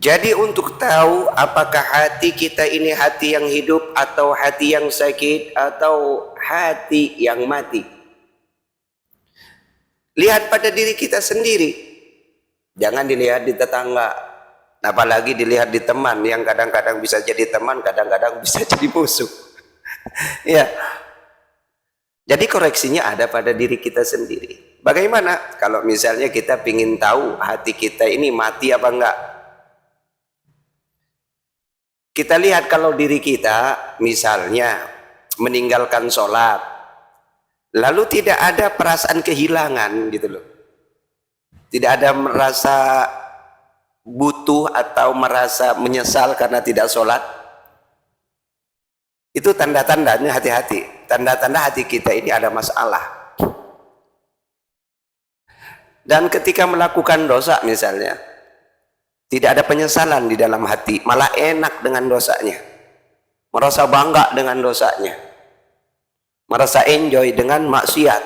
Jadi untuk tahu apakah hati kita ini hati yang hidup atau hati yang sakit atau hati yang mati, lihat pada diri kita sendiri. Jangan dilihat di tetangga, apalagi dilihat di teman yang kadang-kadang bisa jadi teman, kadang-kadang bisa jadi musuh. Ya. Jadi koreksinya ada pada diri kita sendiri. Bagaimana kalau misalnya kita ingin tahu hati kita ini mati apa enggak? Kita lihat kalau diri kita misalnya meninggalkan sholat, lalu tidak ada perasaan kehilangan gitu loh. Tidak ada merasa butuh atau merasa menyesal karena tidak sholat. Itu tanda-tandanya hati-hati. Tanda-tanda hati kita ini ada masalah. Dan ketika melakukan dosa misalnya, tidak ada penyesalan di dalam hati, malah enak dengan dosanya, merasa bangga dengan dosanya, merasa enjoy dengan maksiat.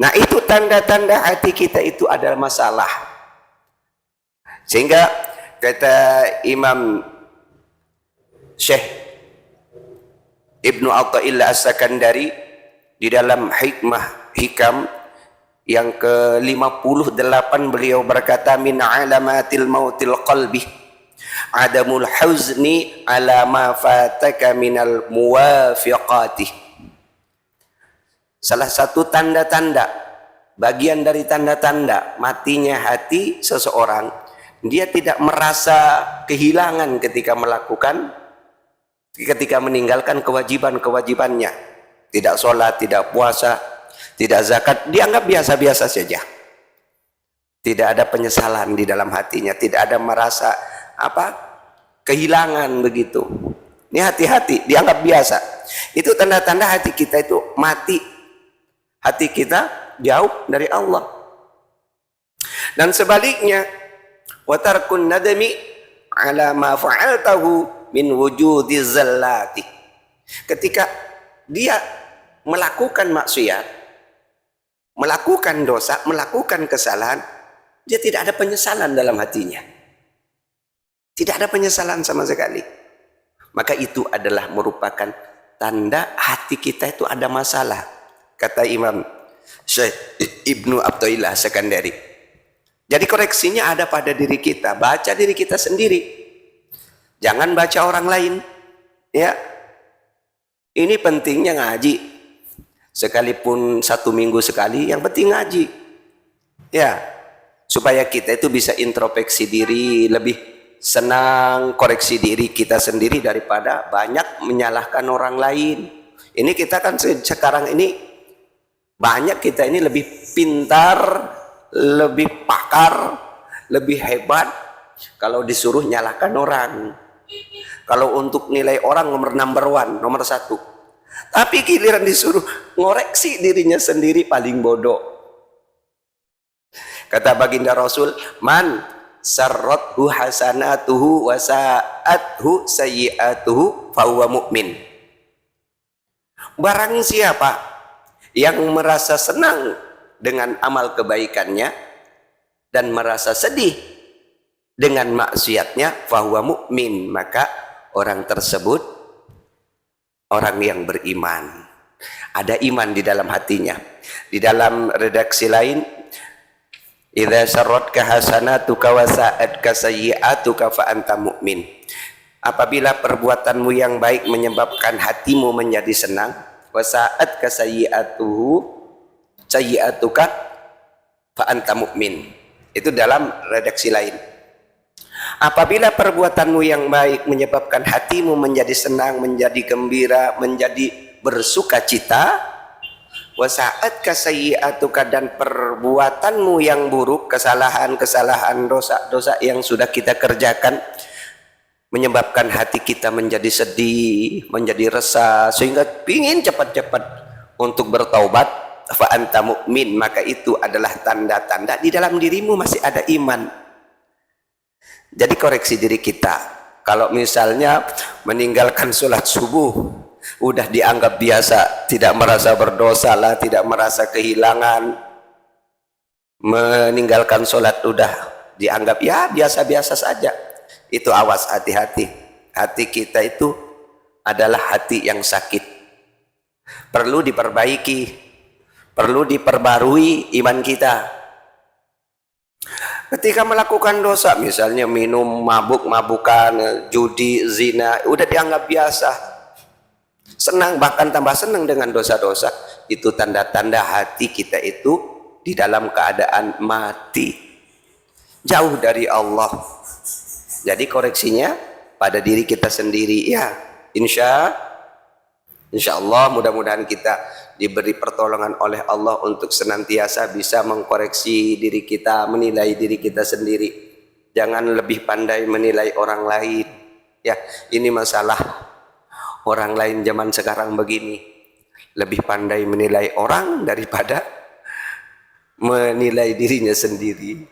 Nah itu tanda-tanda hati kita itu ada masalah. Sehingga kata Imam Syekh Ibnu Athaillah As-Sakandari di dalam Hikam yang ke-58 beliau berkata, min alamatil mautil qalbi adamul huzni ala ma fataka minal muwafiqati. Salah satu tanda-tanda, bagian dari tanda-tanda matinya hati seseorang, dia tidak merasa kehilangan ketika meninggalkan kewajiban-kewajibannya. Tidak sholat, tidak puasa, tidak zakat, dianggap biasa-biasa saja. Tidak ada penyesalan di dalam hatinya, tidak ada merasa kehilangan begitu. Ini hati-hati, dianggap biasa. Itu tanda-tanda hati kita itu mati. Hati kita jauh dari Allah. Dan sebaliknya, wa tarkun nadami ala ma fa'altahu min wujudi zallati. Ketika dia melakukan maksiat, melakukan dosa, melakukan kesalahan, dia tidak ada penyesalan dalam hatinya. Tidak ada penyesalan sama sekali. Maka itu adalah merupakan tanda hati kita itu ada masalah. Kata Imam Syekh Ibnu Athaillah As-Sakandari. Jadi koreksinya ada pada diri kita. Baca diri kita sendiri. Jangan baca orang lain. Ya. Ini pentingnya ngaji. Sekalipun 1 minggu sekali, yang penting ngaji. Ya. Supaya kita itu bisa introspeksi diri, lebih senang koreksi diri kita sendiri daripada banyak menyalahkan orang lain. Ini kita kan sekarang ini banyak kita ini lebih pintar, lebih pakar, lebih hebat kalau disuruh nyalahkan orang. Kalau untuk nilai orang number one, nomor 1. Tapi giliran disuruh ngoreksi dirinya sendiri paling bodoh. Kata baginda Rasul, man sarrathu hasanatuhu wa sa'athu sayyi'atuhu fahuwa mu'min. Barang siapa yang merasa senang dengan amal kebaikannya dan merasa sedih dengan maksiatnya, fahuwa mu'min, maka orang tersebut orang yang beriman, ada iman di dalam hatinya. Di dalam redaksi lain, idza sarratka hasanatuka wa sa'atka sayyi'atuka fa anta mu'min. Apabila perbuatanmu yang baik menyebabkan hatimu menjadi senang, wasaat sayyi'atuka fa anta mu'min. Itu dalam redaksi lain. Apabila perbuatanmu yang baik menyebabkan hatimu menjadi senang, menjadi gembira, menjadi bersukacita, wasaat sayyi'atuka, dan perbuatanmu yang buruk, kesalahan-kesalahan, dosa-dosa yang sudah kita kerjakan menyebabkan hati kita menjadi sedih, menjadi resah, sehingga ingin cepat-cepat untuk bertaubat, fa anta mu'min, maka itu adalah tanda-tanda di dalam dirimu masih ada iman. Jadi koreksi diri kita. Kalau misalnya meninggalkan sholat subuh udah dianggap biasa, tidak merasa berdosa lah, tidak merasa kehilangan. Meninggalkan sholat udah dianggap ya biasa-biasa saja. Itu awas, hati-hati. Hati kita itu adalah hati yang sakit. Perlu diperbaiki, perlu diperbarui iman kita. Ketika melakukan dosa, misalnya minum, mabuk-mabukan, judi, zina, udah dianggap biasa. Senang, bahkan tambah senang dengan dosa-dosa. Itu tanda-tanda hati kita itu di dalam keadaan mati, jauh dari Allah. Jadi koreksinya pada diri kita sendiri ya. Insya Allah mudah-mudahan kita diberi pertolongan oleh Allah untuk senantiasa bisa mengkoreksi diri kita, menilai diri kita sendiri. Jangan lebih pandai menilai orang lain. Ya, ini masalah orang lain zaman sekarang begini. Lebih pandai menilai orang daripada menilai dirinya sendiri.